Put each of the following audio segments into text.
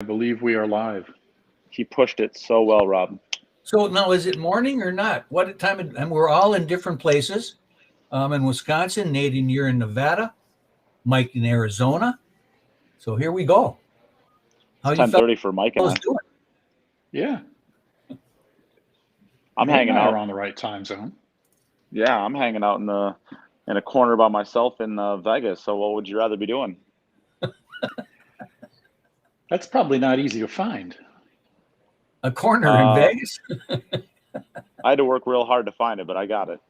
I believe we are live. He pushed it so well, Rob. So now, is it morning or not? What time? And we're all in different places. In Wisconsin, Nate, and you're in Nevada, Mike in Arizona. So here we go. How you 10:30 for Mike and I. Doing? Yeah, I'm hanging out on the right time zone. Yeah, I'm hanging out in a corner by myself in Vegas. So what would you rather be doing? That's probably not easy to find. A corner in Vegas? I had to work real hard to find it, but I got it.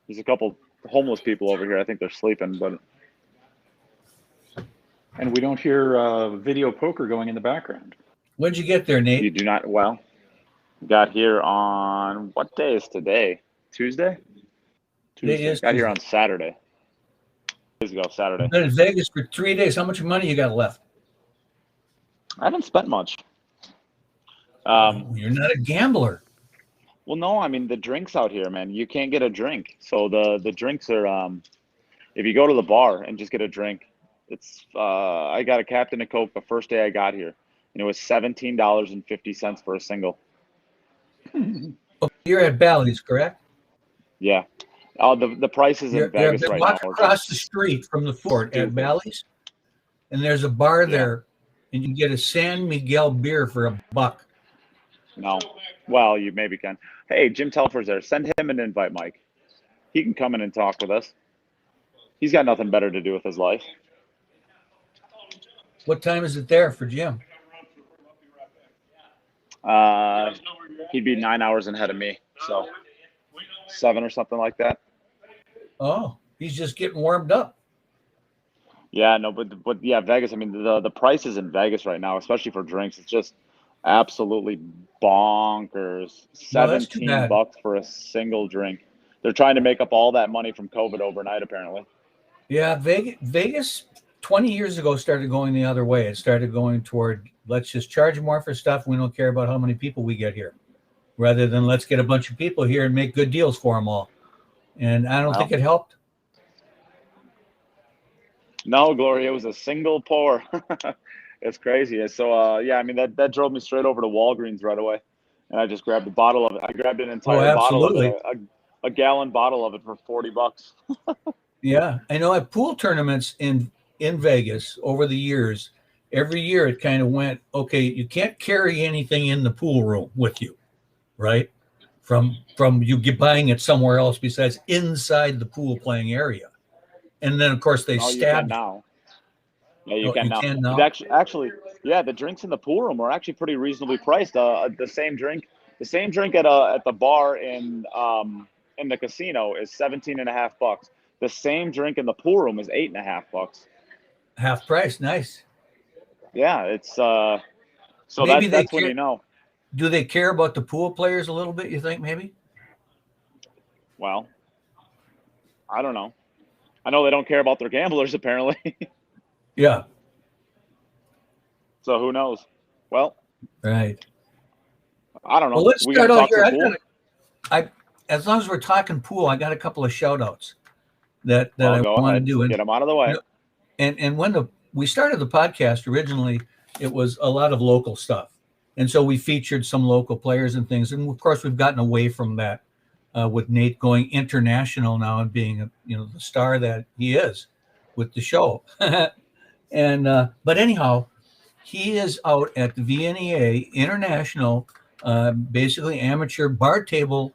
There's a couple homeless people over here. I think they're sleeping, but. And we don't hear video poker going in the background. When'd you get there, Nate? You do not. Well, got here on, what day is today? Tuesday? Got here on Saturday. Days ago, Saturday. You've been in Vegas for 3 days. How much money you got left? I haven't spent much. You're not a gambler. Well, no, I mean, the drinks out here, man, you can't get a drink. So the drinks are, if you go to the bar and just get a drink, it's, I got a Captain of Coke the first day I got here, and it was $17.50 for a single. You're at Bally's, correct? Yeah. The prices in Vegas right now. Walk across the street from the fort at Bally's, and there's a bar there, and you get a San Miguel beer for $1. No. Well, you maybe can. Hey, Jim Telfer's there. Send him an invite, Mike. He can come in and talk with us. He's got nothing better to do with his life. What time is it there for Jim? He'd be 9 hours ahead of me, so 7 or something like that. Oh, he's just getting warmed up. Yeah, no, but yeah, Vegas. I mean, the prices in Vegas right now, especially for drinks, it's just absolutely bonkers. $17 for a single drink. They're trying to make up all that money from COVID overnight, apparently. Yeah, Vegas 20 years ago started going the other way. It started going toward, let's just charge more for stuff. We don't care about how many people we get here, rather than let's get a bunch of people here and make good deals for them all. And I don't think it helped. No, Gloria, it was a single pour. It's crazy. So, yeah, I mean, that drove me straight over to Walgreens right away. And I just grabbed a bottle of it. I grabbed an entire bottle of it, a gallon bottle of it for $40. Yeah. I know at pool tournaments in Vegas over the years, every year it kind of went, okay, you can't carry anything in the pool room with you, right? From you buying it somewhere else besides inside the pool playing area. And then, of course, they stabbed. Now. Yeah, you can now. Actually, yeah, the drinks in the pool room are actually pretty reasonably priced. The same drink at the bar in the casino is $17.50. The same drink in the pool room is $8.50. Half price, nice. Yeah, it's so maybe that's what you know. Do they care about the pool players a little bit? You think maybe? Well, I don't know. I know they don't care about their gamblers apparently. Yeah. So who knows? Well, right. I don't know. Well, let's start out here. As long as we're talking pool, I got a couple of shout outs that I want to do. Get them out of the way. And when we started the podcast originally, it was a lot of local stuff. And so we featured some local players and things. And of course, we've gotten away from that with Nate going international now and being the star that he is with the show. And but anyhow, he is out at the VNEA International, basically amateur bar table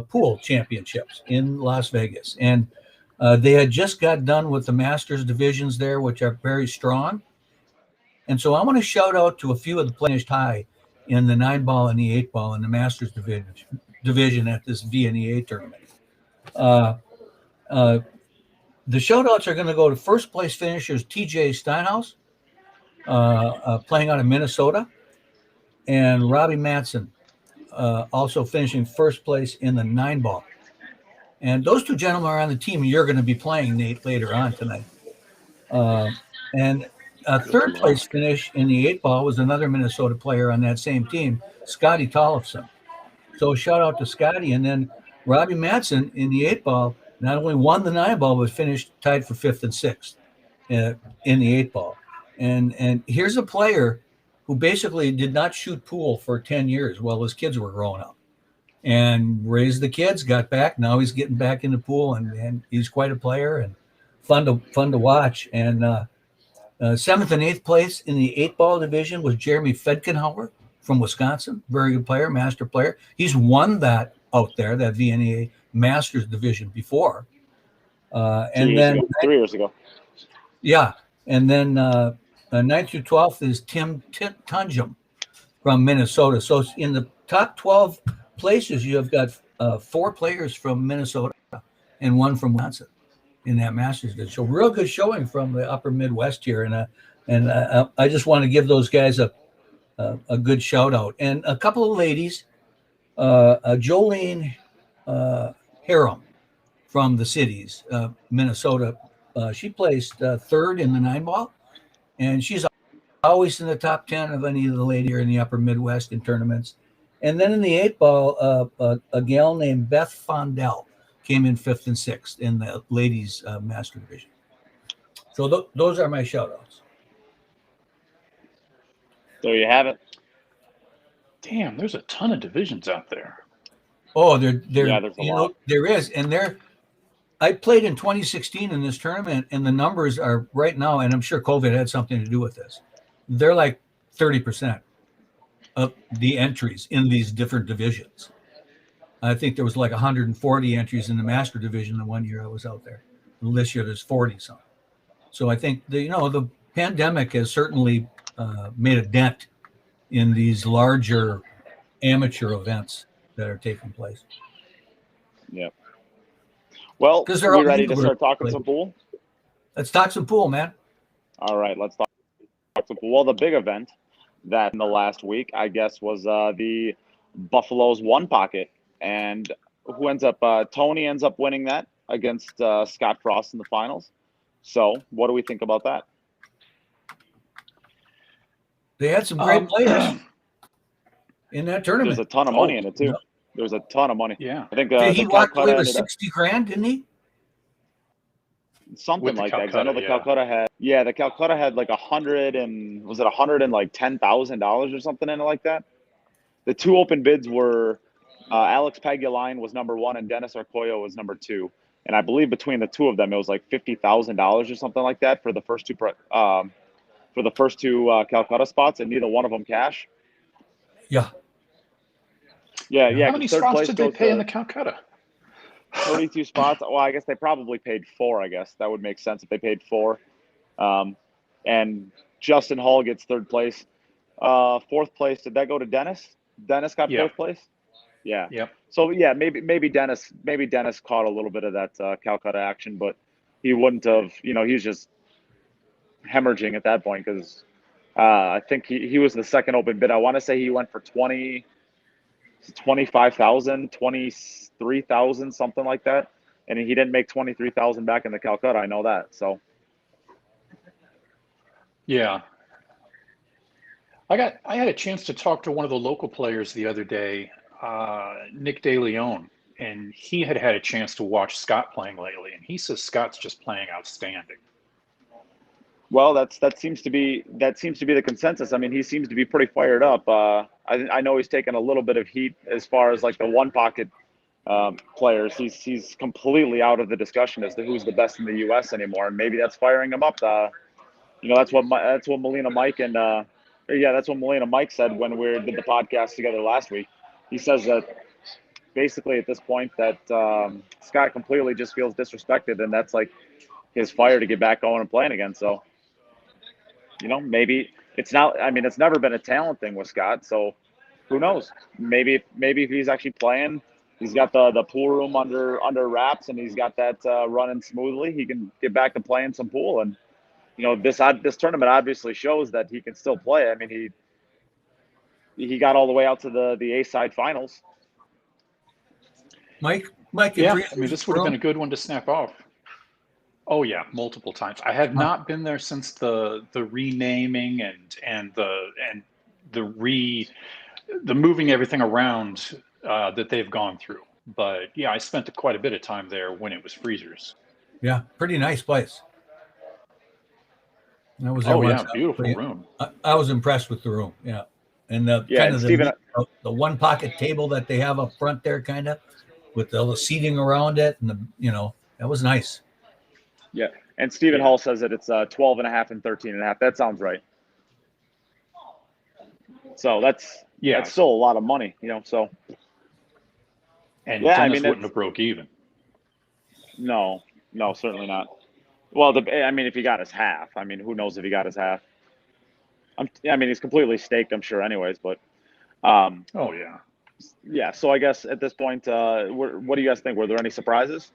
pool championships in Las Vegas. And they had just got done with the Masters divisions there, which are very strong. And so I want to shout out to a few of the players high in the 9-ball and the 8-ball in the Masters division at this VNEA tournament. The shout-outs are going to go to first-place finishers TJ Steinhaus, playing out of Minnesota, and Robbie Matson, also finishing first place in the 9-ball. And those two gentlemen are on the team you're going to be playing, Nate, later on tonight. And a third-place finish in the 8-ball was another Minnesota player on that same team, Scotty Tollefson. So shout-out to Scotty. And then Robbie Matson in the 8-ball not only won the 9-ball, but finished tied for 5th and 6th in the 8-ball. And here's a player who basically did not shoot pool for 10 years while his kids were growing up, and raised the kids, got back. Now he's getting back in the pool, and he's quite a player and fun to watch. And 7th and 8th place in the 8-ball division was Jeremy Fedkenhauer from Wisconsin. Very good player, master player. He's won that out there, that VNA Masters division before. And then 3 years ago. Yeah. And then 9th through 12th is Tim Tunjum from Minnesota. So in the top 12 places, you have got 4 players from Minnesota and 1 from Wisconsin in that Masters division. So real good showing from the upper Midwest here. And I just want to give those guys a good shout out. And a couple of ladies, Jolene Harum from the cities, Minnesota. She placed 3rd in the 9-ball, and she's always in the top 10 of any of the ladies here in the upper Midwest in tournaments. And then in the 8-ball, a gal named Beth Fondell came in 5th and 6th in the ladies master division. So those are my shout outs. There you have it. Damn, there's a ton of divisions out there. Oh, there's a lot. There is. And I played in 2016 in this tournament, and the numbers are right now, and I'm sure COVID had something to do with this. They're like 30% of the entries in these different divisions. I think there was like 140 entries in the master division the one year I was out there. This year there's 40 some. So I think the pandemic has certainly made a dent in these larger amateur events that are taking place. Yep. Well, are we ready to start talking some pool? Let's talk some pool, man. All right, let's talk some pool. Well, the big event that in the last week, I guess, was the Buffalo's One Pocket. And who ends up, Tony ends up winning that against Scott Frost in the finals. So what do we think about that? They had some great players in that tournament. There's a ton of money in it, too. There's a ton of money. Yeah. I think he walked away with 60 grand, didn't he? Something like that. 'Cause I know the Calcutta had like $110,000 or something in it like that. The 2 open bids were Alex Paguline was number 1 and Dennis Arcoyo was number 2. And I believe between the 2 of them, it was like $50,000 or something like that for the first two Calcutta spots, and neither one of them cash. Yeah. Yeah. How many spots did they pay in the Calcutta? 32 spots. Well, I guess they probably paid 4. I guess that would make sense if they paid 4. And Justin Hall gets 3rd place. 4th place, did that go to Dennis? Dennis got 4th place. Yeah. Yep. So yeah, maybe Dennis caught a little bit of that Calcutta action, but he wouldn't have. He was just hemorrhaging at that point because I think he was the second open bid. I want to say he went for 25,000, 23,000, something like that, and he didn't make 23,000 back in the Calcutta. I know that. So yeah. I had a chance to talk to one of the local players the other day, Nick DeLeon, and he had a chance to watch Scott playing lately, and he says Scott's just playing outstanding. Well, that seems to be the consensus. I mean, he seems to be pretty fired up. I know he's taken a little bit of heat as far as like the one pocket players. He's completely out of the discussion as to who's the best in the U.S. anymore, and maybe that's firing him up. That's what Melina Mike that's what Melina Mike said when we did the podcast together last week. He says that basically at this point that Scott completely just feels disrespected, and that's like his fire to get back going and playing again. So, maybe it's not. I mean, it's never been a talent thing with Scott. So, who knows? Maybe if he's actually playing, he's got the pool room under wraps, and he's got that running smoothly. He can get back to playing some pool, and this tournament obviously shows that he can still play. I mean, he got all the way out to the A-side finals. Mike, yeah, I mean, this would have been a good one to snap off. Oh yeah, multiple times. I have not been there since the renaming and the moving everything around that they've gone through. But yeah, I spent quite a bit of time there when it was freezers. Yeah, pretty nice place. I was there once. Beautiful room. I was impressed with the room. Yeah. And the kind of the one pocket table that they have up front there, kind of with all the seating around it. And that was nice. Yeah. And Stephen Hall says that it's 12 and a half and 13 and a half. That sounds right. So that's still a lot of money, so. And Dennis wouldn't have broke even. No, certainly not. Well, if he got his half, who knows if he got his half? He's completely staked, I'm sure, anyways. But, yeah. So I guess at this point, what do you guys think? Were there any surprises?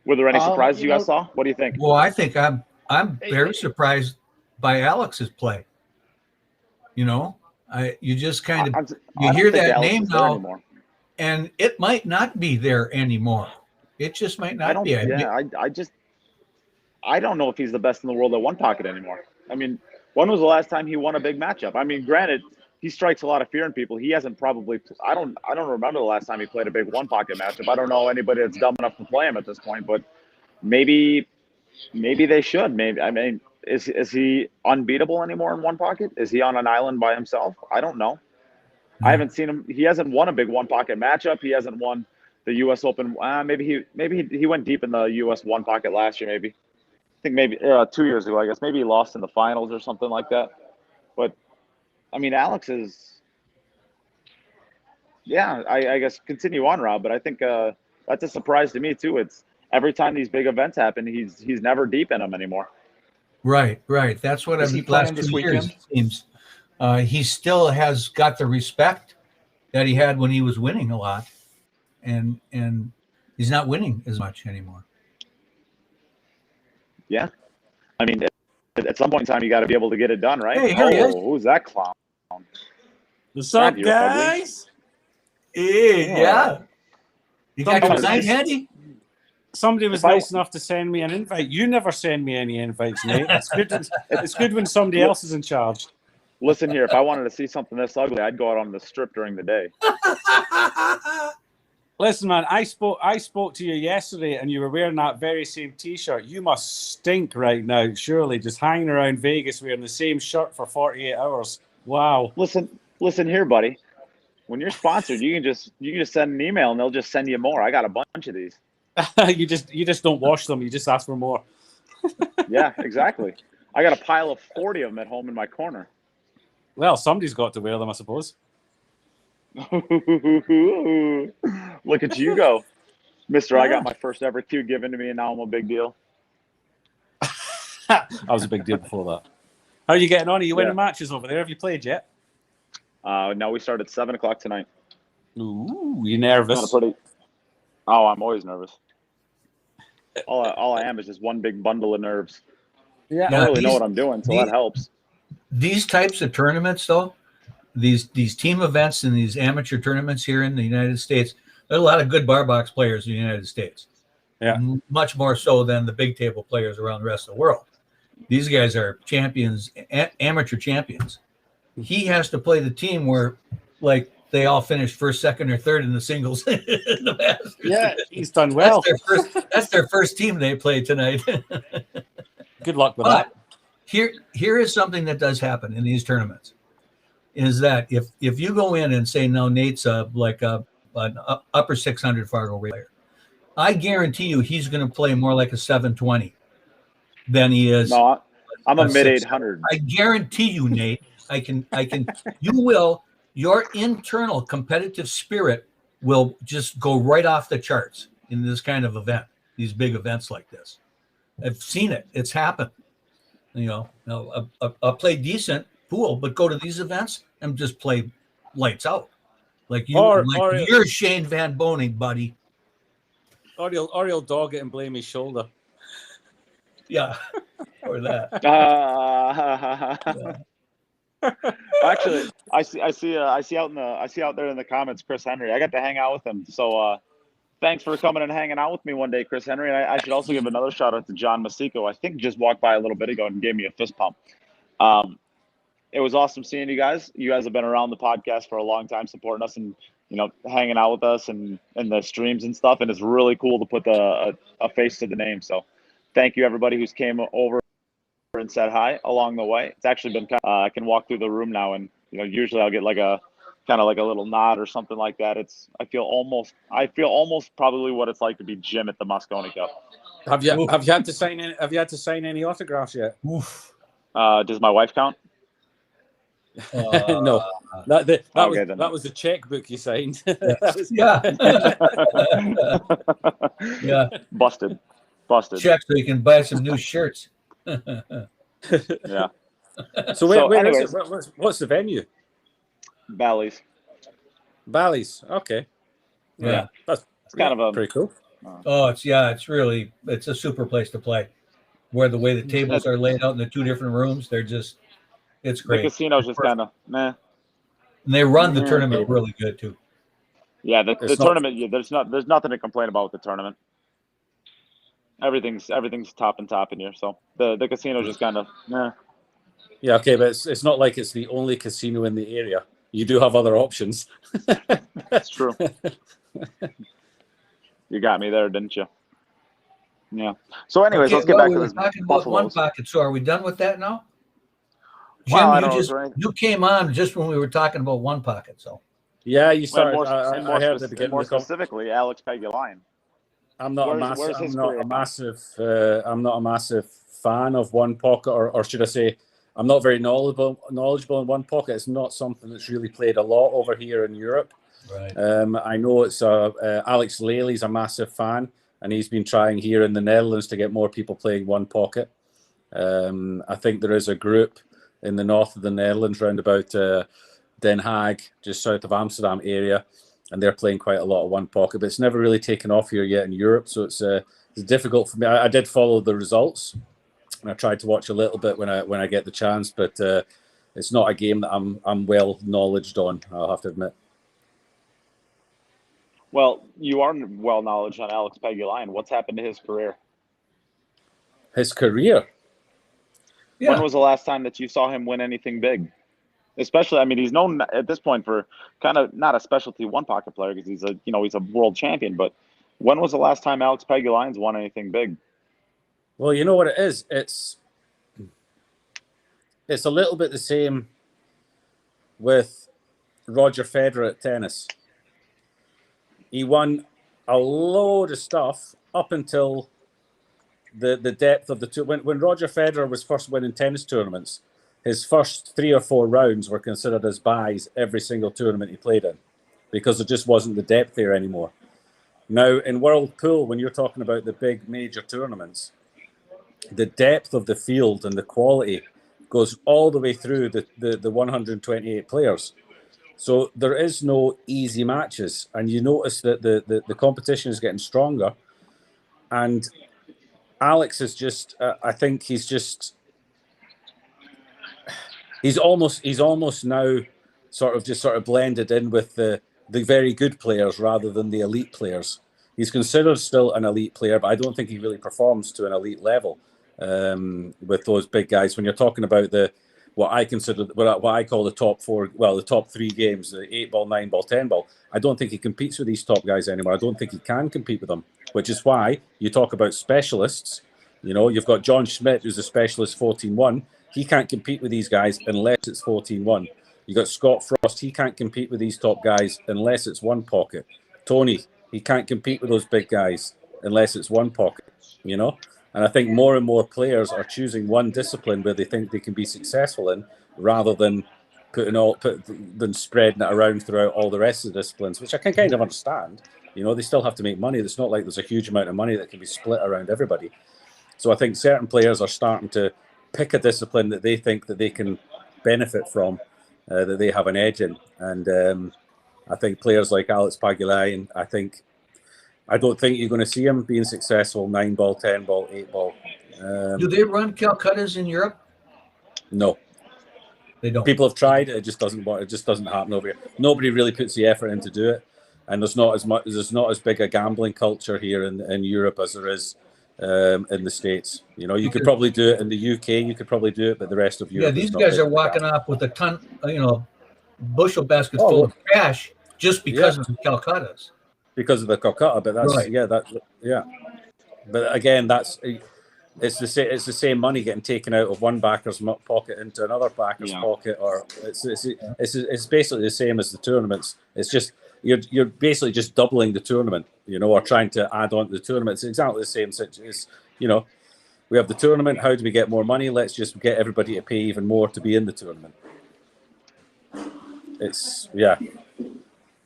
Were there any surprises you guys saw? What do you think? Well, I think I'm very surprised by Alex's play. You just kind of you hear that name now, and it might not be there anymore. It just might not be. I don't know if he's the best in the world at one pocket anymore. When was the last time he won a big matchup? Granted, he strikes a lot of fear in people. He hasn't probably. I don't remember the last time he played a big one pocket matchup. I don't know anybody that's dumb enough to play him at this point, but maybe they should. Maybe is he unbeatable anymore in one pocket? Is he on an island by himself? I don't know. I haven't seen him. He hasn't won a big one pocket matchup. He hasn't won the U.S. Open. Maybe he went deep in the U.S. one pocket last year. Maybe I think 2 years ago. I guess maybe he lost in the finals or something like that. But Alex is. Yeah, I guess continue on, Rob. But I think that's a surprise to me too. It's every time these big events happen, he's never deep in them anymore. Right. That's what I've last 2 years. It seems he still has got the respect that he had when he was winning a lot, and he's not winning as much anymore. Yeah, at some point in time, you got to be able to get it done, right? Hey, here he is. Who's that clown? What's up, guys? Hey, yeah. You got your sign handy? Somebody was nice enough to send me an invite. You never send me any invites, Nate. It's good when somebody else is in charge. Listen here, if I wanted to see something this ugly, I'd go out on the strip during the day. Listen, man, I spoke to you yesterday, and you were wearing that very same T-shirt. You must stink right now, surely, just hanging around Vegas wearing the same shirt for 48 hours. Wow. Listen here, buddy. When you're sponsored, you can just send an email, and they'll just send you more. I got a bunch of these. You just don't wash them. You just ask for more. Yeah, exactly. I got a pile of 40 of them at home in my corner. Well, somebody's got to wear them, I suppose. Look at you go, Mister. I got my first ever cue given to me, and now I'm a big deal. I was a big deal before that. How are you getting on? Are you winning matches over there? Have you played yet? No, we start at 7:00 tonight. Ooh, you nervous? Oh, I'm always nervous. All I am is just one big bundle of nerves. Yeah, I don't really know what I'm doing, so that helps. These types of tournaments, though, these team events and these amateur tournaments here in the United States, there are a lot of good bar box players in the United States. Yeah, much more so than the big table players around the rest of the world. These guys are champions, amateur champions. He has to play the team where, like, they all finished first, second, or third in the singles. In the Masters. Yeah, he's done well. That's their first team they played tonight. Good luck with that. Here is something that does happen in these tournaments, is that if you go in and say, no, Nate's an upper 600 Fargo player, I guarantee you he's going to play more like a 720 than he is. No, I'm a mid 800. I guarantee you, Nate. Your internal competitive spirit will just go right off the charts in this kind of event, these big events like this. I've seen it. It's happened. I'll play decent pool, but go to these events and just play lights out. You're Shane Van Boning, buddy. Or he'll dog it and blame his shoulder. Yeah, or that. Yeah. Actually, I see out there in the comments, Chris Henry. I got to hang out with him. So thanks for coming and hanging out with me one day, Chris Henry. And I should also give another shout out to John Masico. I think just walked by a little bit ago and gave me a fist pump. It was awesome seeing you guys. You guys have been around the podcast for a long time, supporting us and hanging out with us and the streams and stuff. And it's really cool to put a face to the name. So thank you everybody who's came over and said hi along the way. It's actually been I can walk through the room now, and usually I'll get like a kind of like a little nod or something like that. I feel almost probably what it's like to be Jim at the Moscone Cup. Have you had to sign any? Have you had to sign any autographs yet? Oof. Does my wife count? No, that was the checkbook you signed. Yeah. Busted. Check so you can buy some new shirts. Yeah. So what's the venue? Bally's. Okay. Yeah. That's kind of a pretty cool. Oh, it's a super place to play. Where the way the tables are laid out in the two different rooms, it's great. The casino's just kind of meh. And they run the tournament really good too. Yeah, the tournament. Yeah, there's nothing to complain about with the tournament. Everything's top in here. So the casino's just kind of meh. Yeah, okay, but it's not like it's the only casino in the area. You do have other options. That's true. You got me there, didn't you? Yeah. So, anyways, let's get back to this. Talking about One Pocket. So, are we done with that now? Jim, well, you came on just when we were talking about One Pocket. So. Yeah, you started. I heard at the beginning. More specifically, Alex Pegulayan. I'm not a massive fan of One Pocket, or should I say, I'm not very knowledgeable in One Pocket. It's not something that's really played a lot over here in Europe. Right. I know it's Alex Lely's a massive fan, and he's been trying here in the Netherlands to get more people playing One Pocket. I think there is a group in the north of the Netherlands, round about Den Haag, just south of Amsterdam area, and they're playing quite a lot of One Pocket, but it's never really taken off here yet in Europe, so it's difficult for me. I did follow the results, and I tried to watch a little bit when I get the chance, but it's not a game that I'm well knowledged on, I'll have to admit. Well, you are well knowledge on Alex Pegulayan. What's happened to his career? His career? Yeah. When was the last time that you saw him win anything big? Especially, I mean, he's known at this point for kind of not a specialty One Pocket player because he's a world champion. But when was the last time Alex Pegulayan's won anything big? Well, you know what it is. It's a little bit the same with Roger Federer at tennis. He won a load of stuff up until the depth of the two. When Roger Federer was first winning tennis tournaments, his first 3 or 4 rounds were considered as buys every single tournament he played in because there just wasn't the depth there anymore. Now, in World Pool, when you're talking about the big major tournaments, the depth of the field and the quality goes all the way through the 128 players. So there is no easy matches, and you notice that the competition is getting stronger. And Alex is just, I think he's almost now sort of blended in with the very good players rather than the elite players. He's considered still an elite player, but I don't think he really performs to an elite level with those big guys. When you're talking about what I call the top 4, well, the top 3 games, the 8-ball, 9-ball, 10-ball, I don't think he competes with these top guys anymore. I don't think he can compete with them, which is why you talk about specialists. You've got John Schmidt, who's a specialist 14-1. He can't compete with these guys unless it's 14-1. You got Scott Frost. He can't compete with these top guys unless it's One Pocket. Tony, he can't compete with those big guys unless it's One Pocket, And I think more and more players are choosing one discipline where they think they can be successful in, rather than spreading it around throughout all the rest of the disciplines, which I can kind of understand. They still have to make money. It's not like there's a huge amount of money that can be split around everybody. So I think certain players are starting to pick a discipline that they think that they can benefit from, that they have an edge in. And I think players like Alex Pegulayan, I don't think you're going to see him being successful 9-ball, 10-ball, 8-ball. Do they run Calcuttas in Europe? No, they don't. People have tried it; it just doesn't happen over here. Nobody really puts the effort in to do it, and there's not as big a gambling culture here in Europe as there is in the States. You could probably do it in the UK. You could probably do it, but the rest of Europe. Yeah, these guys are walking off with a ton, bushel basket full of cash just because of the Calcuttas. Because of the Calcutta, but that's right. But again, it's the same money getting taken out of one backer's pocket into another backer's pocket, or it's basically the same as the tournaments. It's just you're basically just doubling the tournament, or trying to add on to the tournament. It's exactly the same situation. We have the tournament. How do we get more money? Let's just get everybody to pay even more to be in the tournament.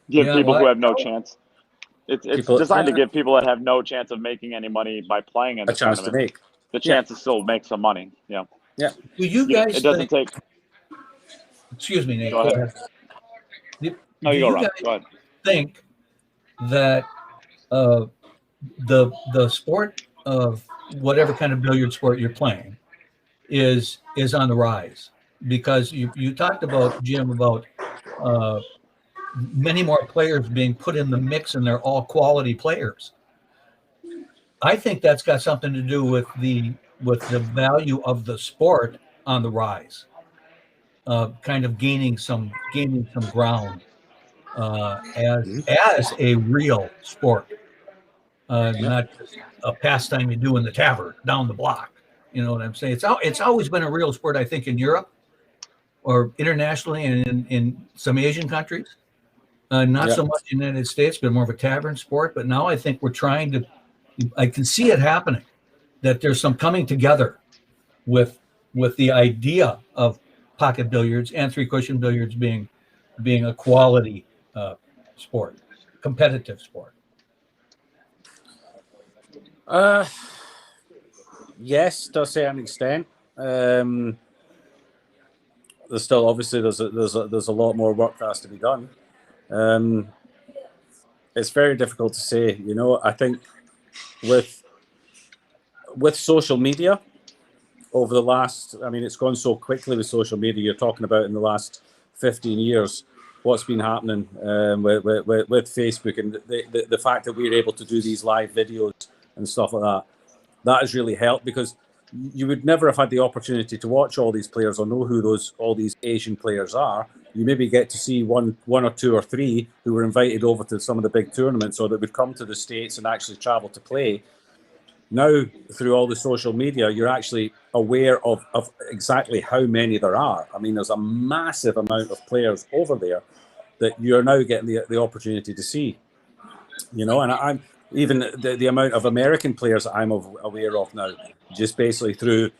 Give people who have no chance. It's designed to give people that have no chance of making any money by playing in the chance to make the chance to still make some money. Yeah. Do you guys? It doesn't take. Excuse me, Nate. Go ahead. No, you go, Rob. Go ahead. Think that the sport of whatever kind of billiard sport you're playing is on the rise, because you talked about, Jim, about many more players being put in the mix, and they're all quality players. I think that's got something to do with the value of the sport on the rise, kind of gaining some ground as a real sport, not just a pastime you do in the tavern down the block. You know what I'm saying? It's always been a real sport, I think, in Europe or internationally, and in some Asian countries. Not so much in the United States, but more of a tavern sport. But now I think I can see it happening, that there's some coming together with the idea of pocket billiards and three cushion billiards being a quality sport, competitive sport. Yes, to a certain extent. There's still obviously there's a lot more work that has to be done. It's very difficult to say. I think with social media over the last, it's gone so quickly with social media. You're talking about in the last 15 years, what's been happening with Facebook, and the fact that we're able to do these live videos and stuff like that. That has really helped, because you would never have had the opportunity to watch all these players or know who all these Asian players are. You maybe get to see one or two or three who were invited over to some of the big tournaments, or that would come to the States and actually travel to play. Now, through all the social media, you're actually aware of exactly how many there are. There's a massive amount of players over there that you're now getting the opportunity to see. And I'm even the amount of American players that I'm aware of now, just basically through,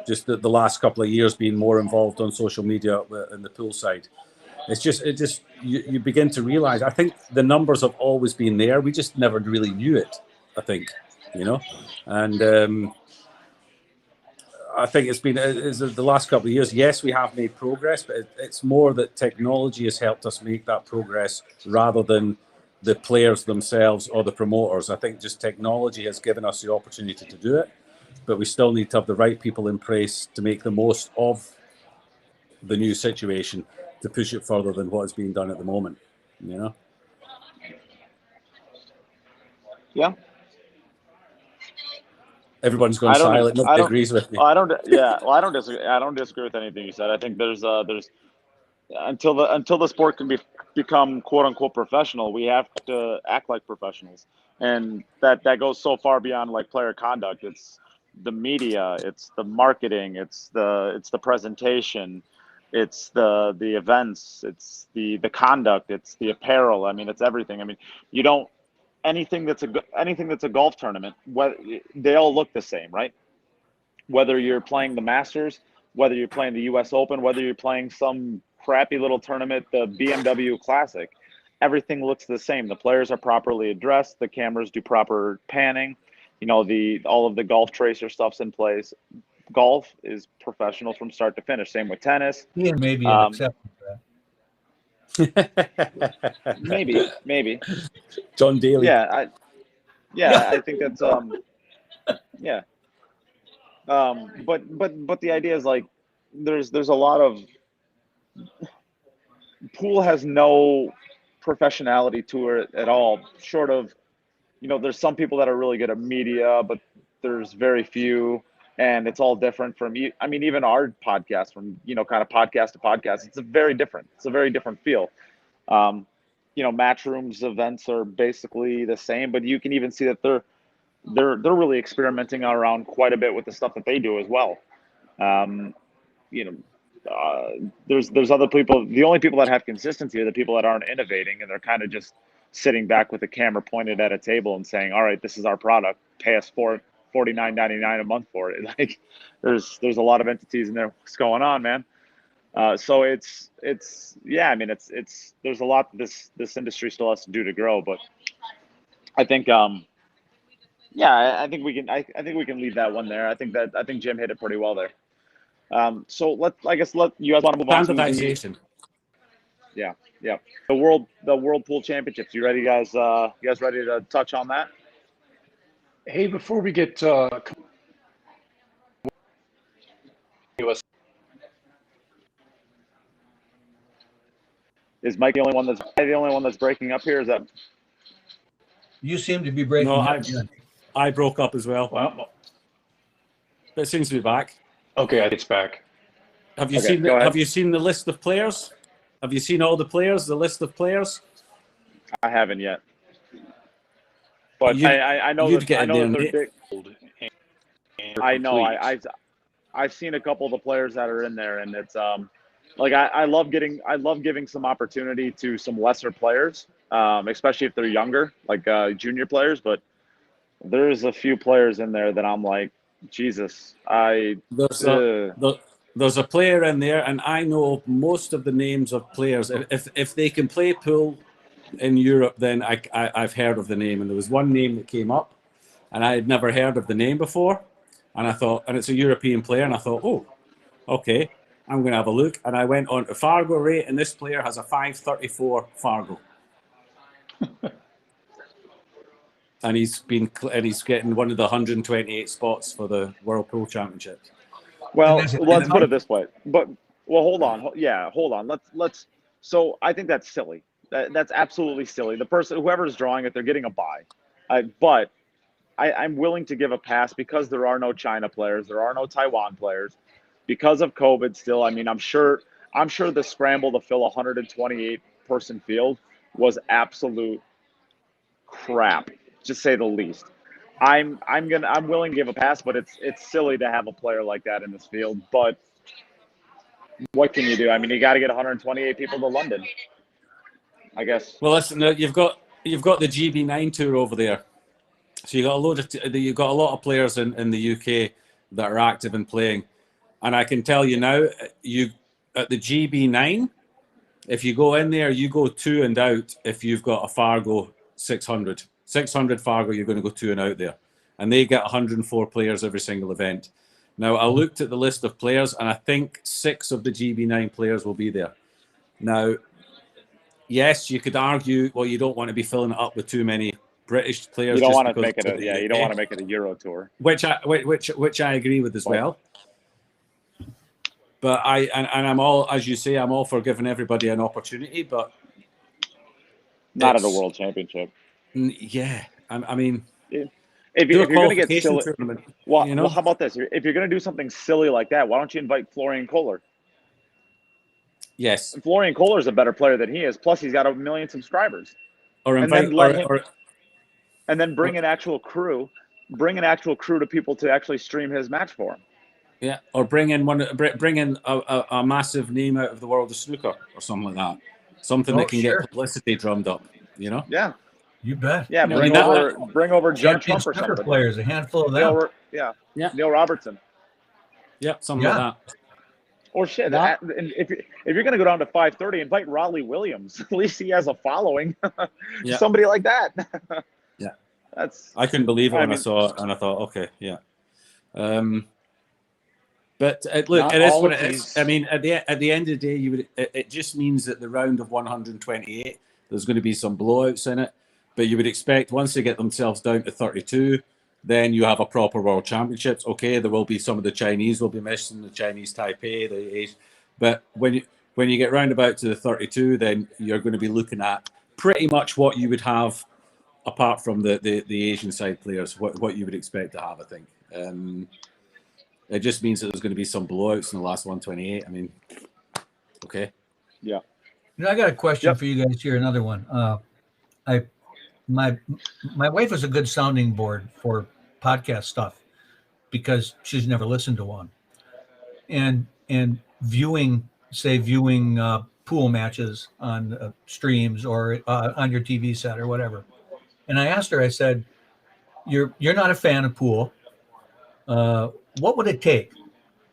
just the last couple of years being more involved on social media in the pool side. You begin to realize, I think the numbers have always been there. We just never really knew it, I think, and I think it's been the last couple of years. Yes, we have made progress, but it's more that technology has helped us make that progress rather than the players themselves or the promoters. I think just technology has given us the opportunity to do it, but we still need to have the right people in place to make the most of the new situation to push it further than what is being done at the moment. Yeah. Everyone's gone silent. Nobody agrees with me. I don't disagree. I don't disagree with anything you said. I think there's until the sport can become quote unquote professional, we have to act like professionals, and that goes so far beyond like player conduct. It's the media, it's the marketing, it's the presentation, it's the events, it's the conduct, it's the apparel. It's everything. You don't anything that's a golf tournament, they all look the same, right? Whether you're playing the Masters, whether you're playing the U.S. Open, whether you're playing some crappy little tournament, the BMW Classic, everything looks the same. The players are properly addressed. The cameras do proper panning. All of the golf tracer stuff's in place. Golf is professional from start to finish. Same with tennis. Yeah, maybe an exception to that. maybe. John Daly. I think that's yeah. But the idea is like there's a lot of pool has no professionality to it at all, short of there's some people that are really good at media, but there's very few, and it's all different from even our podcast, from kind of podcast to podcast, it's a very different feel. Match rooms events are basically the same, but you can even see that they're really experimenting around quite a bit with the stuff that they do as well. There's other people. The only people that have consistency are the people that aren't innovating, and they're kind of just sitting back with the camera pointed at a table and saying, "All right, this is our product. Pay us $49.99 a month for it." Like, there's a lot of entities in there. What's going on, man? So it's yeah. I mean, it's there's a lot this industry still has to do to grow, but I think I think we can leave that one there. I think Jim hit it pretty well there. So let you guys want to move on to standardization. Yeah. The world pool championships. You ready, guys? You guys ready to touch on that? Hey, before we get Is Mike the only one that's breaking up here? Is that? You seem to be breaking up. I broke up as well. Well, But it seems to be back. okay, it's back. Have you seen the list of players? Have you seen all the players? The list of players? I haven't yet. But I know that they're big. I know. I've seen a couple of the players that are in there, and it's like I love giving some opportunity to some lesser players, especially if they're younger, like junior players. But there's a few players in there that I'm like, Jesus, There's a player in there, and I know most of the names of players. If they can play pool in Europe, then I've heard of the name. And there was one name that came up, and I had never heard of the name before. And I thought, and it's a European player, and I thought, oh, okay, I'm going to have a look. And I went on to Fargo rate, and this player has a 534 Fargo. And he's getting one of the 128 spots for the World Pool Championships. Well, let's put it this way. Hold on. Let's. So I think that's silly. That's absolutely silly. The person, whoever's drawing it, they're getting a buy. But I'm willing to give a pass because there are no China players, there are no Taiwan players, because of COVID. Still, I mean, I'm sure the scramble to fill a 128 person field was absolute crap, to say the least. I'm willing to give a pass, but it's silly to have a player like that in this field. But what can you do? I mean, you got to get 128 people to London, I guess. Well, listen, you've got the GB9 tour over there, so you've got a lot of players in the UK that are active and playing. And I can tell you now, you at the GB9, if you go in there, you go 2 and out. If you've got a Fargo 600 Fargo, you're going to go 2 and out there. And they get 104 players every single event. Now, I looked at the list of players, and I think 6 of the GB9 players will be there. Now, yes, you could argue, well, you don't want to be filling it up with too many British players. You don't want to make it you don't want to make it a Euro tour. Which I agree with as well. But I'm all, as you say, I'm all for giving everybody an opportunity, but not at a World Championship. Yeah, I mean, if you're going to get silly, well, how about this? If you're going to do something silly like that, why don't you invite Florian Kohler? Yes, and Florian Kohler is a better player than he is. Plus, he's got 1 million subscribers. And then bring an actual crew. Bring an actual crew to people to actually stream his match for him. Yeah, or bring in a massive name out of the world of snooker or something like that. Something that can get publicity drummed up. You know? Yeah. You bet. Yeah, bring over Judd Trump or something. Players, a handful of them. Neil Robertson. Yeah, something like that. Or shit. If you're going to go down to 530, invite Raleigh Williams. At least he has a following. Somebody like that. Yeah. I couldn't believe it when I saw it, and I thought, okay, yeah. But look, it is what it is. I mean, at the end of the day, it just means that the round of 128, there's going to be some blowouts in it. But you would expect once they get themselves down to 32, then you have a proper World Championships. Okay, there will be some of the Chinese will be missing, the Chinese Taipei, but when you get round about to the 32, then you're going to be looking at pretty much what you would have, apart from the Asian side players, what you would expect to have, I think. It just means that there's going to be some blowouts in the last 128. I mean, okay. Yeah. I got a question for you guys here. Another one. My wife is a good sounding board for podcast stuff because she's never listened to one. And viewing pool matches on streams or on your TV set or whatever. And I asked her, I said, you're not a fan of pool. What would it take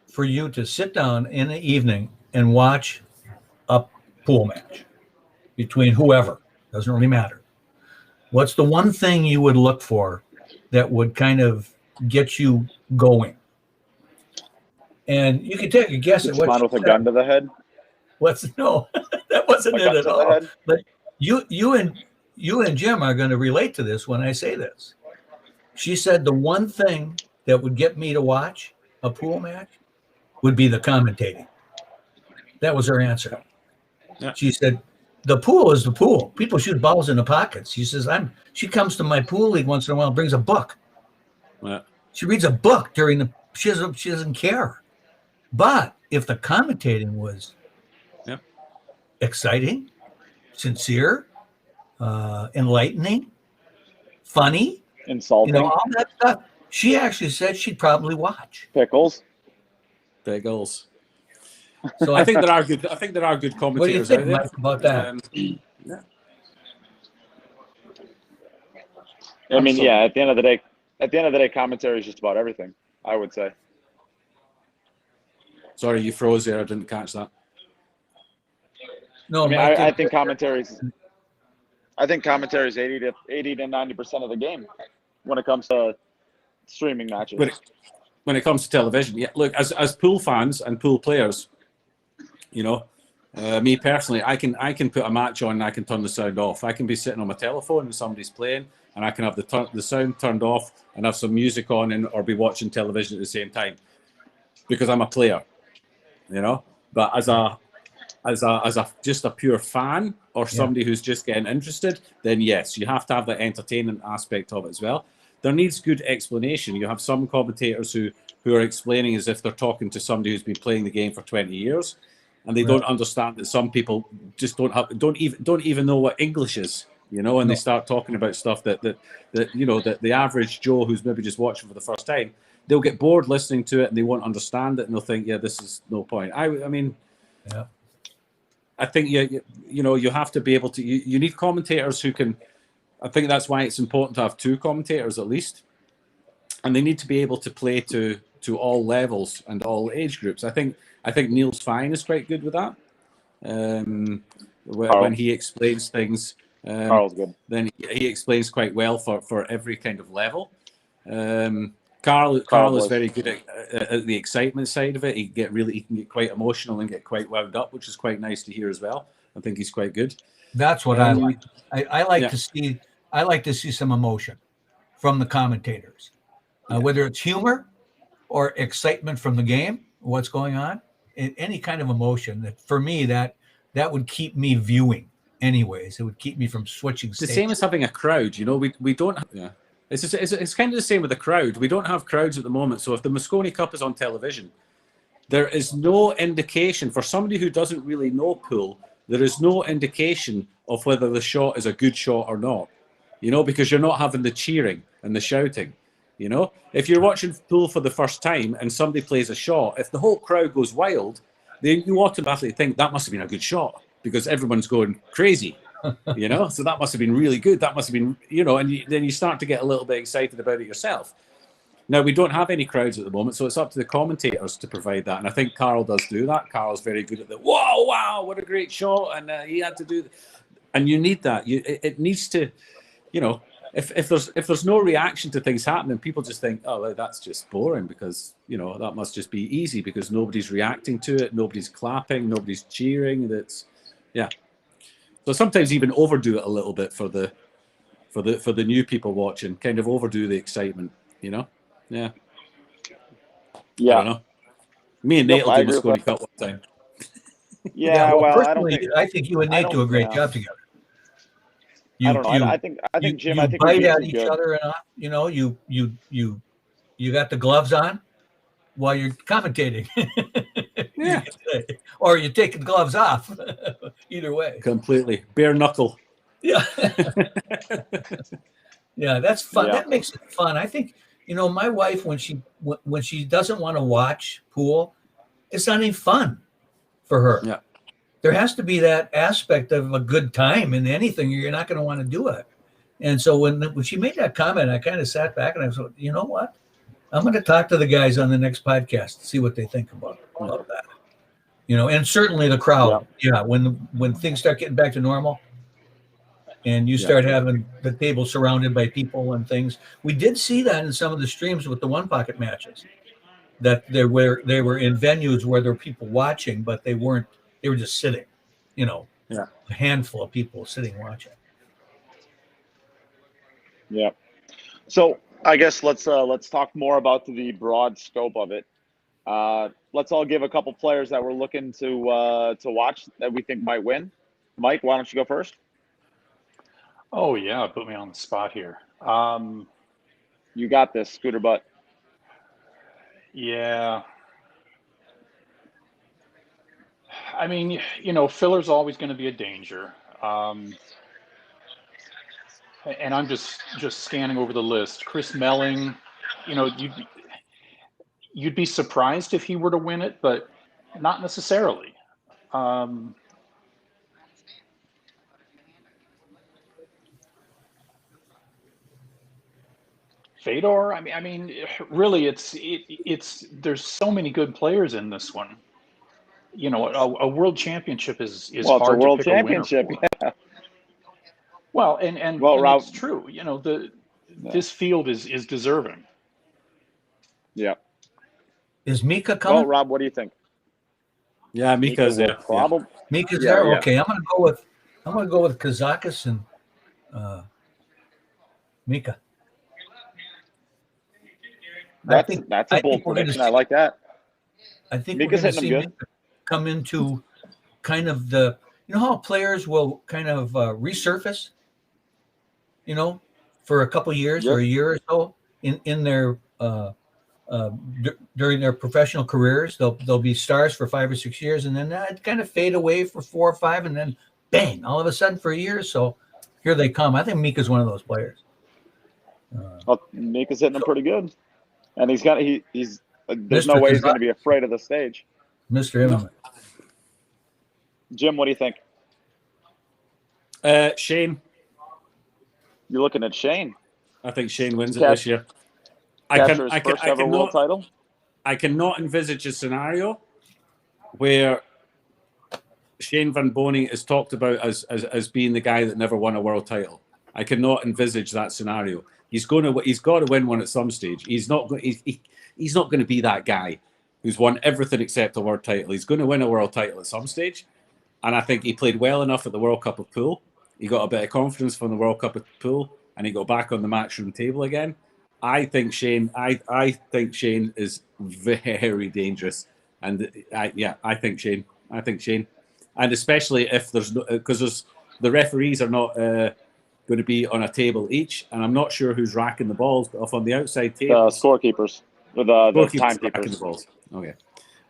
for you to sit down in the evening and watch a pool match between whoever? Doesn't really matter. What's the one thing you would look for that would kind of get you going? And you can take a guess at what. With a gun to the head. No, that wasn't it at all. But you and Jim are going to relate to this when I say this. She said the one thing that would get me to watch a pool match would be the commentating. That was her answer. Yeah. She said, the pool is the pool. People shoot balls in the pockets. She says, she comes to my pool league once in a while and brings a book. Yeah. She reads a book she doesn't care. But if the commentating was exciting, sincere, enlightening, funny, insulting, all that stuff, she actually said she'd probably watch. Pickles. So I think there are good. I think there are good commentators. What do you think, Mike, about that? I mean, at the end of the day, commentary is just about everything, I would say. Sorry, you froze there. I didn't catch that. No, I mean, I think commentary is 80 to 90% of the game when it comes to streaming matches. When it comes to television, yeah. Look, as pool fans and pool players, me personally, I can put a match on and I can turn the sound off. I can be sitting on my telephone and somebody's playing, and I can have the sound turned off and have some music on or be watching television at the same time because I'm a player, But as a just a pure fan or somebody who's just getting interested, then yes, you have to have the entertainment aspect of it as well. There needs good explanation. You have some commentators who are explaining as if they're talking to somebody who's been playing the game for 20 years, and they don't understand that some people just don't even know what English is, and they start talking about stuff that the average Joe who's maybe just watching for the first time, they'll get bored listening to it and they won't understand it and they'll think, this is no point. I mean, I think you have to be able to. You need commentators who can. I think that's why it's important to have two commentators at least, and they need to be able to play to all levels and all age groups. I think Neil's Fine is quite good with that. When he explains things, Carl's good. Then he explains quite well for every kind of level. Carl is very good at the excitement side of it. He can get quite emotional and get quite wound up, which is quite nice to hear as well. I think he's quite good. That's what I like. I like to see. I like to see some emotion from the commentators, whether it's humor or excitement from the game, what's going on, any kind of emotion. That for me, that would keep me viewing. Anyways, it would keep me from switching. It's the same as having a crowd. We don't. It's kind of the same with the crowd. We don't have crowds at the moment. So if the Mosconi Cup is on television, there is no indication for somebody who doesn't really know pool. There is no indication of whether the shot is a good shot or not, because you're not having the cheering and the shouting, If you're watching pool for the first time and somebody plays a shot, if the whole crowd goes wild, then you automatically think that must have been a good shot because everyone's going crazy, So that must have been really good. That must have been, and then you start to get a little bit excited about it yourself. Now, we don't have any crowds at the moment, so it's up to the commentators to provide that. And I think Carl does do that. Carl's very good at the, wow, what a great shot. And he had to do that. And you need that. It needs to, if there's no reaction to things happening, people just think, oh, well, that's just boring because, that must just be easy because nobody's reacting to it. Nobody's clapping. Nobody's cheering. So sometimes even overdo it a little bit for the new people watching, kind of overdo the excitement, Yeah. I don't know. Me and Neight will do Mosconi Cup one time. I think you and Neight do a great job together. I don't know. I think Jim. I think bite at each other, and you got the gloves on while you're commentating. Yeah. Or you take the gloves off. Either way. Completely bare knuckle. Yeah. Yeah, that's fun. Yeah. That makes it fun. I think My wife, when she doesn't want to watch pool, it's not any fun for her. Yeah. There has to be that aspect of a good time in anything, or you're not going to want to do it. And so when she made that comment, I kind of sat back and I was like, you know what? I'm going to talk to the guys on the next podcast to see what they think about that. And certainly the crowd. Yeah. When things start getting back to normal and you start having the table surrounded by people and things, we did see that in some of the streams with the one pocket matches, that they were in venues where there were people watching, but they were just sitting, a handful of people sitting watching. Yeah. So I guess let's talk more about the broad scope of it. Let's all give a couple players that we're looking to watch that we think might win. Mike, why don't you go first? Oh yeah, put me on the spot here. You got this, Scooter Butt. Yeah. I mean, filler's always going to be a danger. And I'm just scanning over the list. Chris Melling, you'd be surprised if he were to win it, but not necessarily. Fedor, I mean, really, it's there's so many good players in this one. A world championship is well, hard it's a world to pick championship. A winner for. Yeah. Well, and Rob, it's true. This field is deserving. Yeah. Is Mika coming? Well, Rob, what do you think? Yeah, Mika's there. Probably. Mika's there. Yeah. Okay, I'm gonna go with Kazakis and Mika. That's a bold prediction. I like that. I think Mika's we're going to see Mika come into kind of the, how players will kind of resurface, for a couple of years or a year or so in their during their professional careers. They'll be stars for 5 or 6 years, and then kind of fade away for 4 or 5, and then bang, all of a sudden for a year or so, here they come. I think Mika's one of those players. Mika's hitting them pretty good. And he's there's Mr. no way he's going to be afraid of the stage. Mr. Immerman. Jim, what do you think? Shane. You're looking at Shane. I think Shane wins it this year. First ever world title. I cannot envisage a scenario where Shane Van Bonen is talked about as being the guy that never won a world title. I cannot envisage that scenario. He's got to win one at some stage. He's not going to be that guy who's won everything except a world title. He's going to win a world title at some stage, and I think he played well enough at the World Cup of Pool. He got a bit of confidence from the World Cup of Pool, and he got back on the matchroom table again. I think Shane is very dangerous, and I think Shane, and especially if because the referees are not. Going to be on a table each, and I'm not sure who's racking the balls, but off on the outside table, scorekeepers with the timekeepers. The balls. Okay,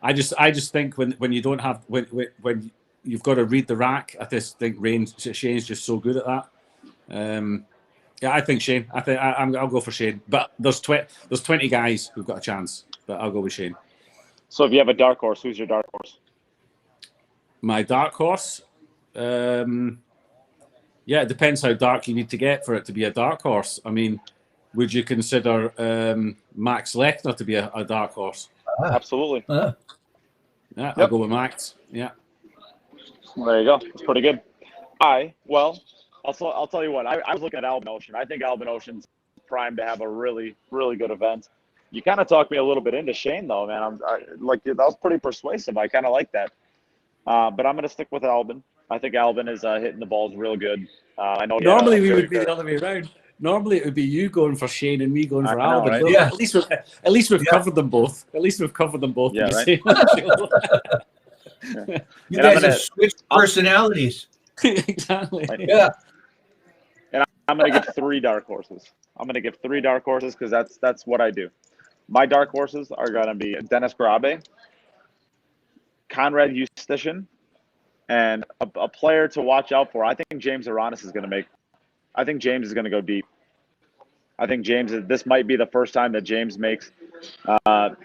I just think when you don't have when you've got to read the rack, I just think Shane's just so good at that. I think Shane. I'll go for Shane, but there's 20 guys who've got a chance, but I'll go with Shane. So if you have a dark horse, who's your dark horse? My dark horse. Yeah, it depends how dark you need to get for it to be a dark horse. I mean, would you consider Max Lechner to be a dark horse? Absolutely. Yeah, I'll go with Max. Yeah. There you go. It's pretty good. I'll tell you what. I was looking at Albin Ocean. I think Albin Ocean's primed to have a really, really good event. You kind of talked me a little bit into Shane, though, man. That was pretty persuasive. I kind of like that. But I'm going to stick with Albin. I think Albin is hitting the balls real good. I know. Normally we would be the other way around. Normally it would be you going for Shane and me going for Albin. Right? Yeah. At least we've covered them both. At least we've covered them both. Yeah, right. You guys have switched personalities. Exactly. Yeah. And I'm going to give 3 dark horses. I'm going to give 3 dark horses because that's what I do. My dark horses are going to be Dennis Grabe, Conrad Eustachian, and a player to watch out for. I think James Aranis is going to I think James is going to go deep. I think this might be the first time that James makes the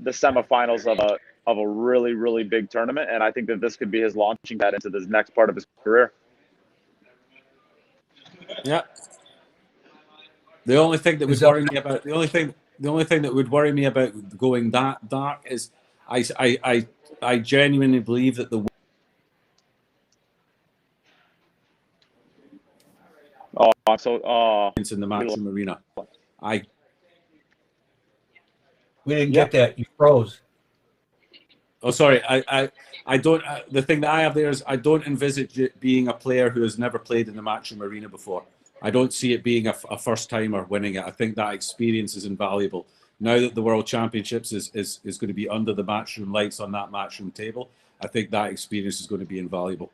semifinals of a really, really big tournament, and I think that this could be his launching pad into this next part of his career. Yeah. The only thing that would worry me about the only thing that would worry me about going that dark is I genuinely believe that the in the Matchroom arena. We didn't get that. You froze. Oh, sorry. I don't. The thing that I have there is I don't envisage it being a player who has never played in the Matchroom arena before. I don't see it being a first timer winning it. I think that experience is invaluable. Now that the World Championships is going to be under the Matchroom lights on that Matchroom table, I think that experience is going to be invaluable.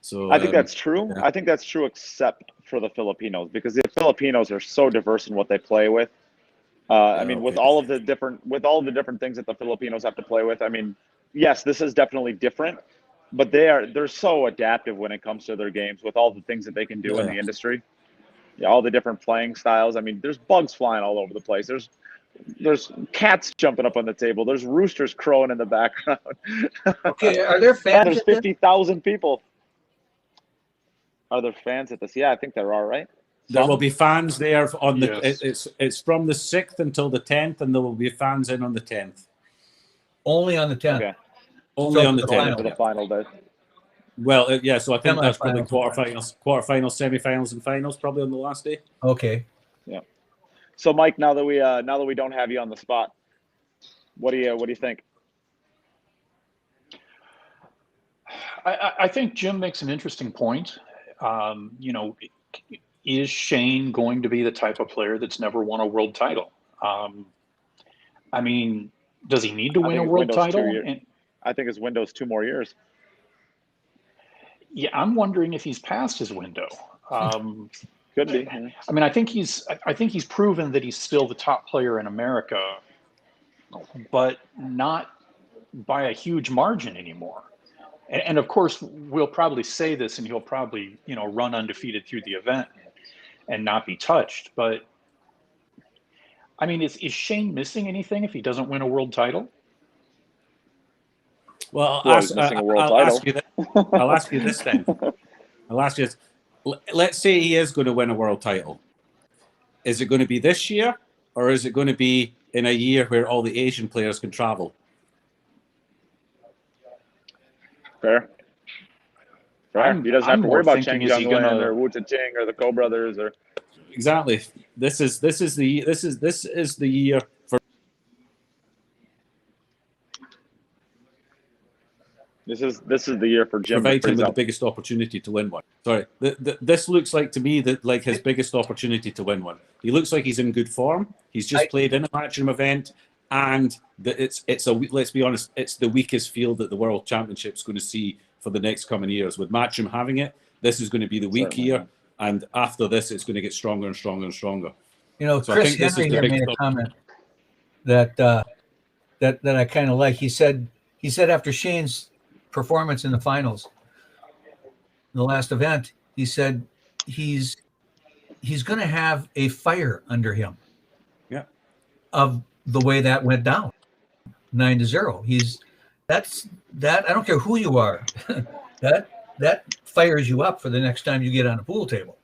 So I think that's true. Yeah. I think that's true, except for the Filipinos, because the Filipinos are so diverse in what they play with. I mean, with all the different things that the Filipinos have to play with. I mean, yes, this is definitely different, but they're so adaptive when it comes to their games with all the things that they can do in the industry. Yeah, all the different playing styles. I mean, there's bugs flying all over the place. There's cats jumping up on the table. There's roosters crowing in the background. Okay, are there fans? There's 50,000 people. Are there fans at this? Yeah, I think there are, right? There will be fans there on the. Yes. It's from the 6th until the 10th, and there will be fans in on the 10th. Only on the 10th. Okay. Only on the 10th for the final day. Well, yeah. So I think that's probably quarterfinals, semifinals, and finals probably on the last day. Okay. Yeah. So, Mike, now that we don't have you on the spot, what do you think? I think Jim makes an interesting point. Is Shane going to be the type of player that's never won a world title? I mean, does he need to win a world title? I think his window's 2 more years. Yeah, I'm wondering if he's past his window. Could be. I mean, I think he's proven that he's still the top player in America, but not by a huge margin anymore. And of course, we'll probably say this, and he'll probably run undefeated through the event and not be touched. But I mean, is Shane missing anything if he doesn't win a world title? Well, I'll ask you this then. I'll ask you this. Let's say he is going to win a world title. Is it going to be this year, or is it going to be in a year where all the Asian players can travel? Fair. He doesn't have to worry about Cheng Jianglin or Wu Zhiqing or the Ko brothers or. Exactly. This is the year for. This is the year for Jim. Provide him with the biggest opportunity to win one. Sorry, this looks like to me that like his biggest opportunity to win one. He looks like he's in good form. He's just played in a Matchroom event, and let's be honest, it's the weakest field that the World Championship's going to see for the next coming years. With Matchroom having it, this is going to be the weak year, and after this, it's going to get stronger and stronger and stronger. Chris Henry here made a comment that I kind of like. He said after Shane's performance in the finals, the last event, he said he's going to have a fire under him. Yeah. Of the way that went down, 9-0. That's I don't care who you are, that fires you up for the next time you get on a pool table.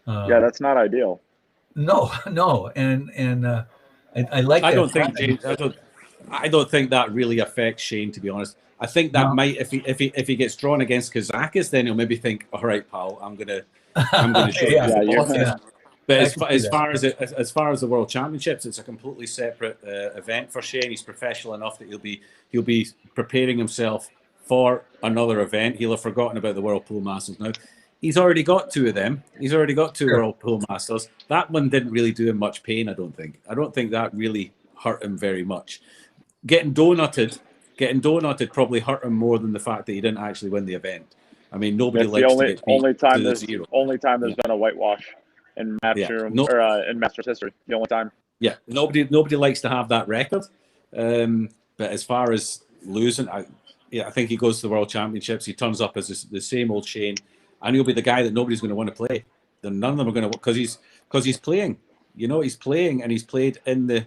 Yeah, that's not ideal. No, and I like. I don't think that really affects Shane, to be honest. I think that might, if he gets drawn against Kazakhstan, then he'll maybe think, all right, pal, I'm gonna show you. Yeah. But as far as the World Championships, it's a completely separate event for Shane. He's professional enough that he'll be preparing himself for another event. He'll have forgotten about the World Pool Masters now. He's already got 2 of them. He's already got 2 World Pool Masters. That one didn't really do him much pain, I don't think. I don't think that really hurt him very much. Getting donutted probably hurt him more than the fact that he didn't actually win the event. I mean, nobody likes to get beat only time to zero. Only time there's been a whitewash in Matchroom or in Masters history. The only time. Yeah, nobody likes to have that record. But as far as losing, I think he goes to the World Championships. He turns up as the same old Shane, and he'll be the guy that nobody's going to want to play. Then none of them are going to, because because he's playing. He's playing, and he's played in the.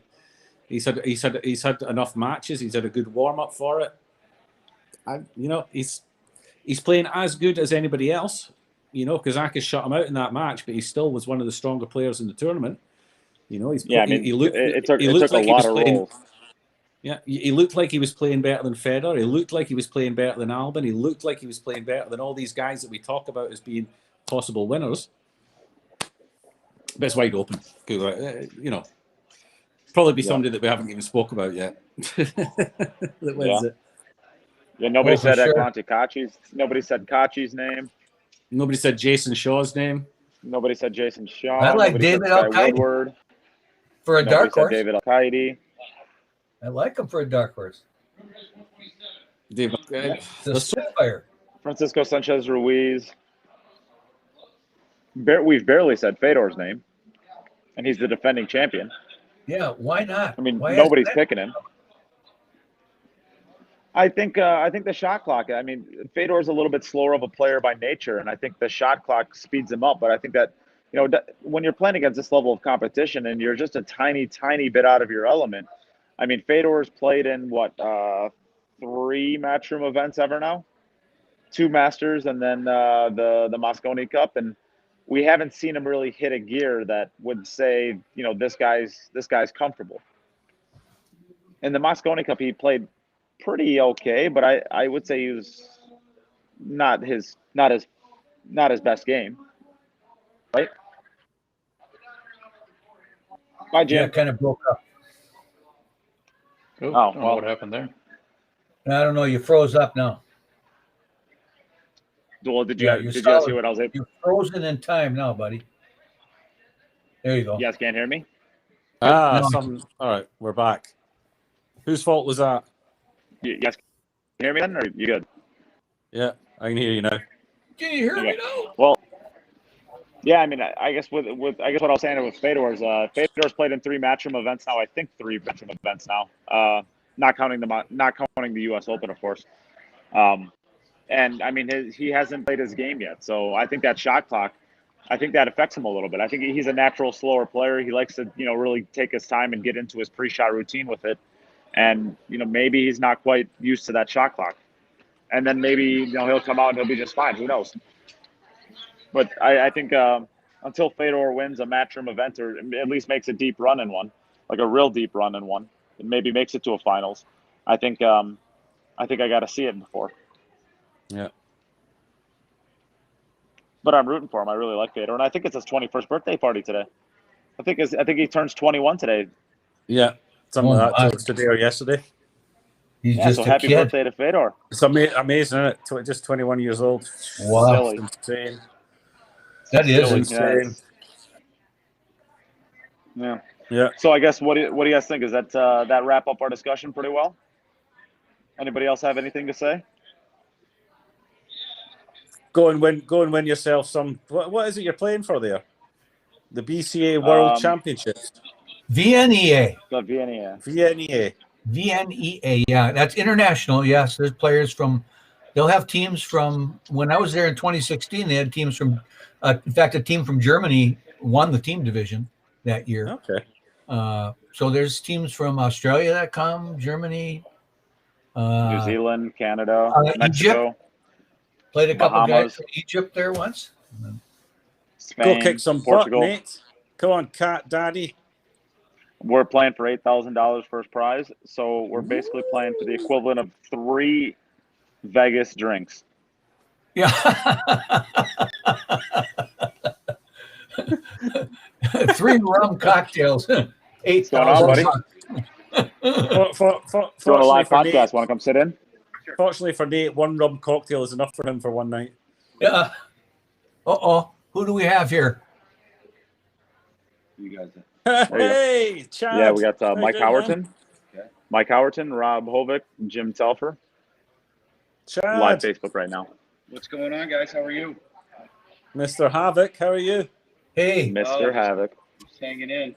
He's had enough matches. He's had a good warm up for it. And he's playing as good as anybody else. Kazakis shut him out in that match, but he still was one of the stronger players in the tournament. He looked like a lot of roles. Yeah, he looked like he was playing better than Federer. He looked like he was playing better than Albon. He looked like he was playing better than all these guys that we talk about as being possible winners. But it's wide open. Probably be somebody that we haven't even spoke about yet that wins it. Yeah, nobody said Kachi's. Nobody said Kachi's name. Nobody said Jason Shaw's name. Nobody said Jason Shaw. I like David Al-Qaidi for a dark horse. David Al-Qaidi. I like him for a dark horse. David, the Spitfire. Francisco Sanchez Ruiz. We've barely said Fedor's name, and he's the defending champion. Yeah, why not? I mean, nobody's picking him. I think the shot clock. I mean, Fedor's a little bit slower of a player by nature, and I think the shot clock speeds him up. But I think that when you're playing against this level of competition and you're just a tiny, tiny bit out of your element. I mean, Fedor's played in 3 Matchroom events ever now, 2 Masters, and then the Mosconi Cup, and we haven't seen him really hit a gear that would say, this guy's comfortable. In the Mosconi Cup, he played pretty okay, but I would say he was not his best game, right? Bye, Jim. Yeah, kind of broke up. Well, what happened there? I don't know. You froze up now. Well, did you guys see what I was able? You're frozen in time now, buddy. There you go. You guys can't hear me? All right, we're back. Whose fault was that? You guys can hear me then, or you good? Yeah, I can hear you now. Can you hear me now? Well, yeah. I mean, I guess what I was saying with Fedor's. Fedor's played in 3 Matchroom events now. I think 3 Matchroom events now. Not counting the U.S. Open, of course. And I mean, he hasn't played his game yet. So I think that shot clock, I think that affects him a little bit. I think he's a natural slower player. He likes to, really take his time and get into his pre-shot routine with it. And, maybe he's not quite used to that shot clock. And then maybe, he'll come out and he'll be just fine. Who knows? But I think until Fedor wins a Matchroom event, or at least makes a deep run in one, like a real deep run in one, and maybe makes it to a finals, I think I got to see it before. Yeah. But I'm rooting for him. I really like Fedor, and I think it's his 21st birthday party today. I think he turns 21 today. Yeah, something like that. It's today or yesterday. He's just so a happy kid. birthday to Fedor. It's amazing, isn't it? Just 21 years old. Wow, insane. That is insane. Yeah. So I guess what do you guys think? Is that wrap up our discussion pretty well? Anybody else have anything to say? Go and win yourself some. What is it you're playing for there? The BCA World Championships. VNEA. The VNEA. VNEA. VNEA. Yeah, that's international. Yes, there's players from. They'll have teams from. When I was there in 2016, they had teams from. In fact, a team from Germany won the team division that year. Okay. So there's teams from Australia that come, Germany, New Zealand, Canada, Mexico. Egypt. Played a couple Bahamas. guys from Egypt there once. Spain, go kick some Portugal. butt, Nate. Come on, Cat Daddy. We're playing for $8,000 first prize, so we're basically playing for the equivalent of 3 Vegas drinks. Yeah. 3 rum cocktails. $8,000. Doing a live podcast. Want to come sit in? Fortunately for Nate, 1 rum cocktail is enough for him for one night. Yeah. Who do we have here? You guys. Hey, Chad. Yeah, we got Mike Howerton. Okay. Mike Howerton, Rob Hovick, Jim Telfer. Chad. Live Facebook right now. What's going on, guys? How are you? Mr. Hovick, how are you? Hey. Mr. Havoc. Just hanging in.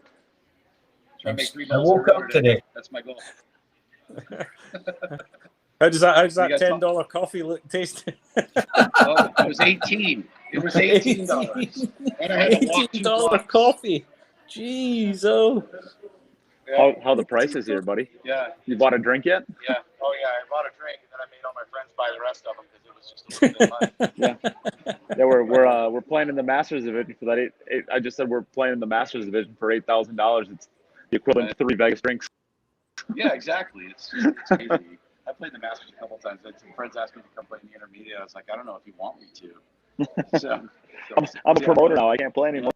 Trying to make 3 I woke up today. That's my goal. How does that $10 coffee taste? Oh, it was 18. It was $18. And I had to walk 2 blocks. Coffee. Jeez, oh. Yeah. How the price is here, buddy? Yeah. You bought a drink yet? Yeah. Oh, yeah. I bought a drink, and then I made all my friends buy the rest of them because it was just a little bit of money. Yeah, we're playing in the Masters division for that. I just said we're playing in the Masters division for $8,000. It's the equivalent to 3 Vegas drinks. Yeah, exactly. It's crazy. I played the Masters a couple times. I had some friends asked me to come play in the intermediate. I was like, I don't know if you want me to. So I'm a promoter now. I can't play anymore.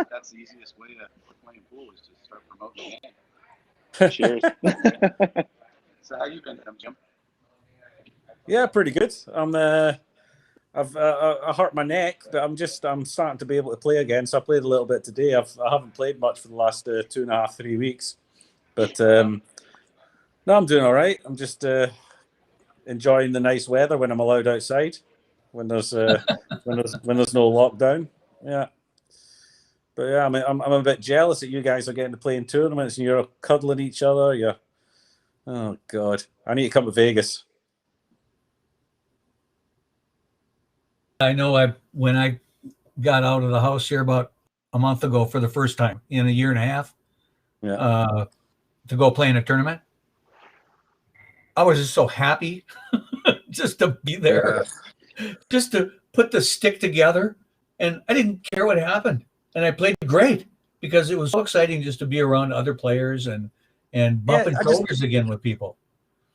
That's the easiest way to play pool is to start promoting the game. Cheers. So how you been, Jim? Yeah, pretty good. I hurt my neck, but I'm starting to be able to play again. So I played a little bit today. I haven't played much for the last 2.5, 3 weeks, but no, I'm doing all right. I'm just enjoying the nice weather when I'm allowed outside, when there's when there's no lockdown. Yeah. But yeah, I'm a bit jealous that you guys are getting to play in tournaments and you're cuddling each other. Yeah. Oh God, I need to come to Vegas. I know when I got out of the house here about a month ago for the first time in a year and a half, to go play in a tournament, I was just so happy just to be there, just to put the stick together, and I didn't care what happened. And I played great because it was so exciting just to be around other players and bumping shoulders again with people.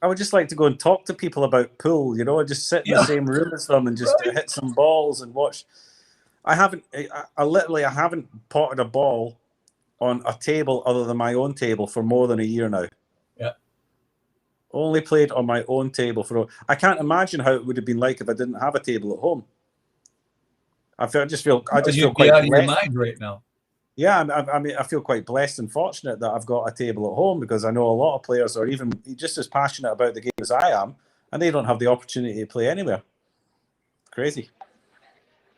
I would just like to go and talk to people about pool, just sit in the same room as them and just hit some balls and watch. I haven't potted a ball on a table other than my own table for more than a year now. Yeah. Only played on my own table I can't imagine how it would have been like if I didn't have a table at home. I just feel quite out of your mind right now. Yeah, I feel quite blessed and fortunate that I've got a table at home because I know a lot of players are even just as passionate about the game as I am, and they don't have the opportunity to play anywhere. Crazy.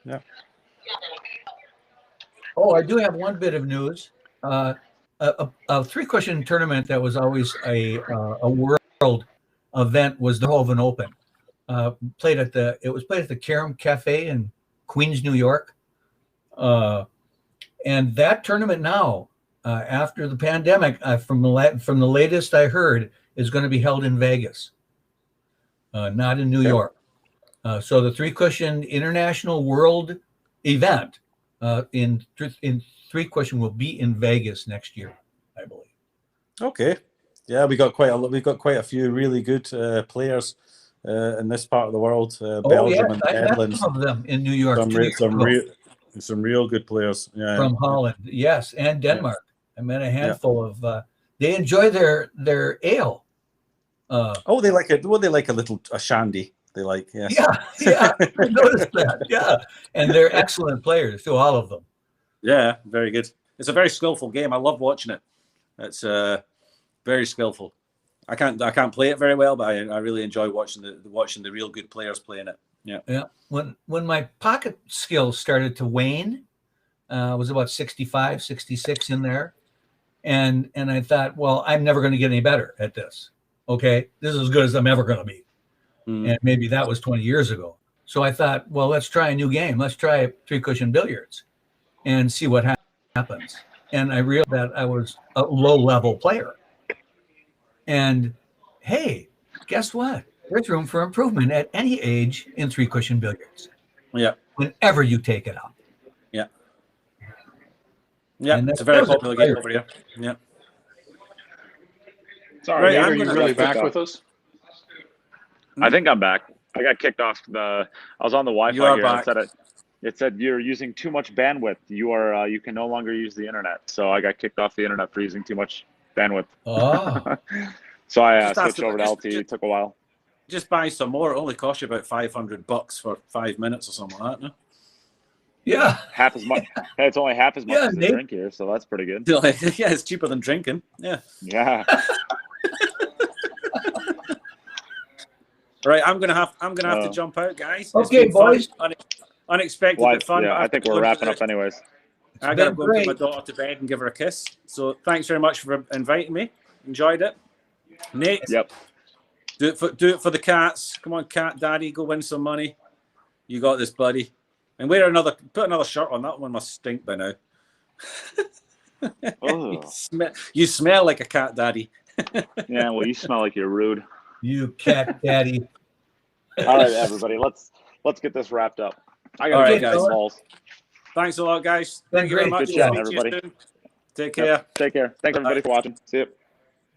Yeah. Oh, I do have one bit of news. A 3-question tournament that was always a world event was the Hovick Open. It was played at the Carum Cafe in Queens, New York. And that tournament now, after the pandemic, from the latest I heard, is going to be held in Vegas, not in New York. So the 3-cushion international world event in 3-cushion will be in Vegas next year, I believe. Okay. Yeah, we got quite a few really good players in this part of the world. Belgium and Netherlands. Some of them in New York. Some real good players. Yeah. From Holland, yes, and Denmark. I met a handful of. They enjoy their ale. They like it. Well, they like a shandy. They like, yes. Yeah. I noticed that. Yeah, and they're excellent players too, all of them. Yeah, very good. It's a very skillful game. I love watching it. It's very skillful. I can't play it very well, but I really enjoy watching the real good players playing it. Yeah. Yeah. When my pocket skills started to wane, I was about 65, 66 in there. And I thought, well, I'm never going to get any better at this. Okay. This is as good as I'm ever going to be. And maybe that was 20 years ago. So I thought, well, let's try a new game. Let's try 3-cushion billiards and see what happens. And I realized that I was a low-level player. And hey, guess what? There's room for improvement at any age in 3-cushion billiards. Yeah. Whenever you take it up. Yeah. Yeah, it's a very popular game over here. Yeah. Sorry, Nate, are you really back with us? I think I'm back. I got kicked off I was on the Wi-Fi here. It said you're using too much bandwidth. You can no longer use the internet. So I got kicked off the internet for using too much bandwidth. Oh. So I switched over to LTE. It took a while. Just buy some more. It only costs you about $500 for 5 minutes or something like that, no? Yeah. Half as much. It's only half as much as the drink here, so that's pretty good. Yeah, it's cheaper than drinking. Yeah. Yeah. Right, I'm gonna have to jump out, guys. Okay, boys. Unexpected but fun. Yeah, I think we're wrapping up anyways. I gotta go and put my daughter to bed and give her a kiss. So thanks very much for inviting me. Enjoyed it. Nate. Yep. Do it for the cats. Come on, cat daddy, go win some money. You got this, buddy. And put another shirt on. That one must stink by now. You smell like a cat daddy. Yeah, well, you smell like you're rude. You cat daddy. All right, everybody, let's get this wrapped up. I got to get balls. Thanks a lot, guys. Thank you very much, everybody. Take care. Take care. Thanks, everybody, for watching. See you.